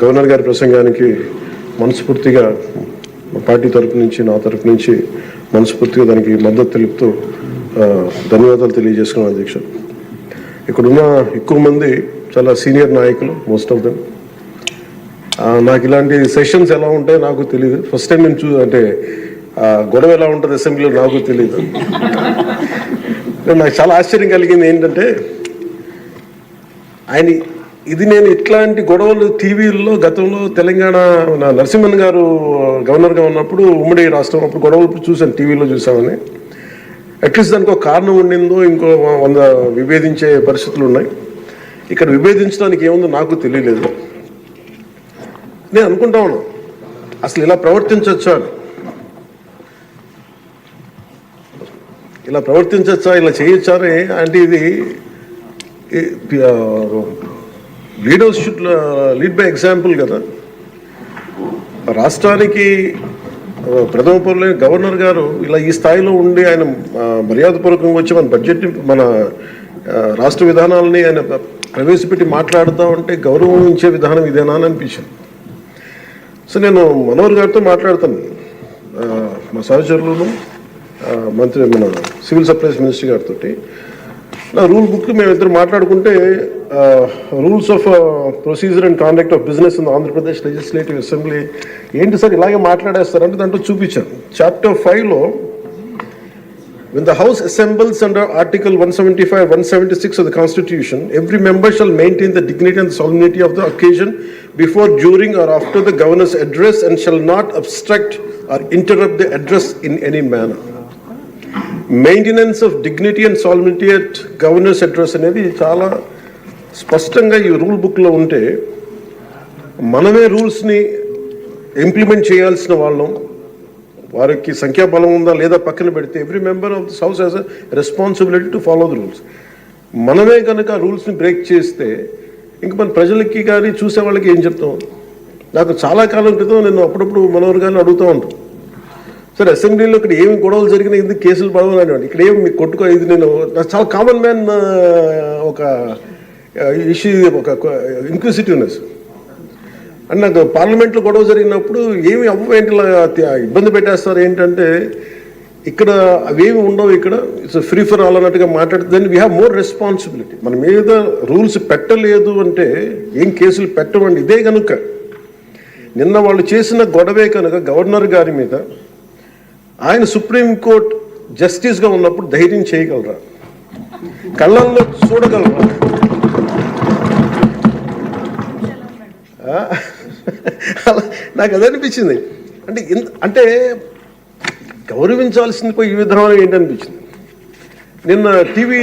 Governor గారి ప్రసంగానికి మనస్ఫూర్తిగా పార్టీ తరపు నుంచి నా తరపు నుంచి మనస్ఫూర్తిగా దానికి మద్దతు తెలుపుతూ ధన్యవాదాలు తెలియజేసుకున్నాను అధ్యక్ష. ఇక్కడున్న ఎక్కువ మంది చాలా సీనియర్ నాయకులు, మోస్ట్ ఆఫ్ దెమ్. నాకు ఇలాంటి సెషన్స్ ఎలా ఉంటాయో నాకు తెలియదు. ఫస్ట్ టైం నేను అంటే గొడవ ఎలా ఉంటుంది అసెంబ్లీలో నాకు తెలియదు. నాకు చాలా ఆశ్చర్యం కలిగింది ఏంటంటే నేను ఇట్లాంటి గొడవలు టీవీల్లో గతంలో తెలంగాణ నరసింహన్ గారు గవర్నర్గా ఉన్నప్పుడు ఉమ్మడి రాష్ట్రం అప్పుడు గొడవలు చూశాను, టీవీలో చూసామని. అట్లీస్ట్ దానికి ఒక కారణం ఉండిందో ఇంకో 100 విభేదించే పరిస్థితులు ఉన్నాయి. ఇక్కడ విభేదించడానికి ఏముందో నాకు తెలియలేదు. నేను అనుకుంటా ఉన్నా అసలు ఇలా ప్రవర్తించవచ్చా, ఇలా చేయొచ్చా అంటే ఇది leaders should lead by example కదా. రాష్ట్రానికి ప్రథమ పౌరులు గవర్నర్ గారు ఇలా ఈ స్థాయిలో ఉండి ఆయన మర్యాదపూర్వకంగా వచ్చి మన బడ్జెట్ మన రాష్ట్ర విధానాలని ఆయన ప్రవేశపెట్టి మాట్లాడుతూ ఉంటే గౌరవించే విధానం ఇదేనా అని అనిపించింది. సో నేను మనోహర్ గారితో మాట్లాడతాను, మా సహచరులను మన సివిల్ సప్లైస్ మినిస్టర్ గారితో. నా రూల్ బుక్ మేమిద్దరు మాట్లాడుకుంటే rules of procedure and conduct of business in Andhra Pradesh legislative assembly ఏంటి సార్ ఇలాగే మాట్లాడేస్తారంటే దాంట్లో చూపించాను. చాప్టర్ 5లో when the House assembles under Article 175, 176 of the Constitution, every member shall maintain the dignity and the solemnity of the occasion before, during or after the Governor's address and shall not obstruct or interrupt the address in any manner. Maintenance of dignity and salinity at governors address అనేది చాలా స్పష్టంగా ఈ rule బుక్లో ఉంటే మనమే రూల్స్ని implement చేయాల్సిన వాళ్ళం. వారికి సంఖ్యాబలం ఉందా లేదా పక్కన పెడితే every member of this house has a responsibility to follow the rules. మనమే కనుక ఆ రూల్స్ని బ్రేక్ చేస్తే ఇంక మన ప్రజలకి కానీ చూసే వాళ్ళకి ఏం చెప్తాం. నాకు చాలా కాలం క్రితం నేను అప్పుడప్పుడు మనోహర్ గారిని అడుగుతూ ఉంటాను, సరే అసెంబ్లీలో ఇక్కడ ఏమి గొడవలు జరిగినా ఎందుకు కేసులు పడవని, ఇక్కడ ఏమి మీకు కొట్టుకో, ఇది నేను నాకు చాలా కామన్ మ్యాన్ ఒక ఇష్యూ, ఒక ఇన్క్విజిటివ్నెస్. అండ్ నాకు పార్లమెంట్లో గొడవ జరిగినప్పుడు ఏమి అవ్వేంటి ఇబ్బంది పెట్టేస్తారు ఏంటంటే ఇక్కడ అవేమి ఉండవు, ఇక్కడ ఇట్స్ ఫ్రీ ఫర్ ఆల్ అన్నట్టుగా మాట్లాడితే then we have more responsibility. మన మీద రూల్స్ పెట్టలేదు అంటే ఏం కేసులు పెట్టమండి. ఇదే కనుక నిన్న వాళ్ళు చేసిన గొడవే కనుక గవర్నర్ గారి మీద ఆయన సుప్రీంకోర్టు జస్టిస్గా ఉన్నప్పుడు ధైర్యం చేయగలరా, కళ్ళల్లో చూడగలరా? నాకు అదే అనిపించింది. అంటే గౌరవించాల్సింది పోయి ఈ విధానం ఏంటనిపించింది. నిన్న టీవీ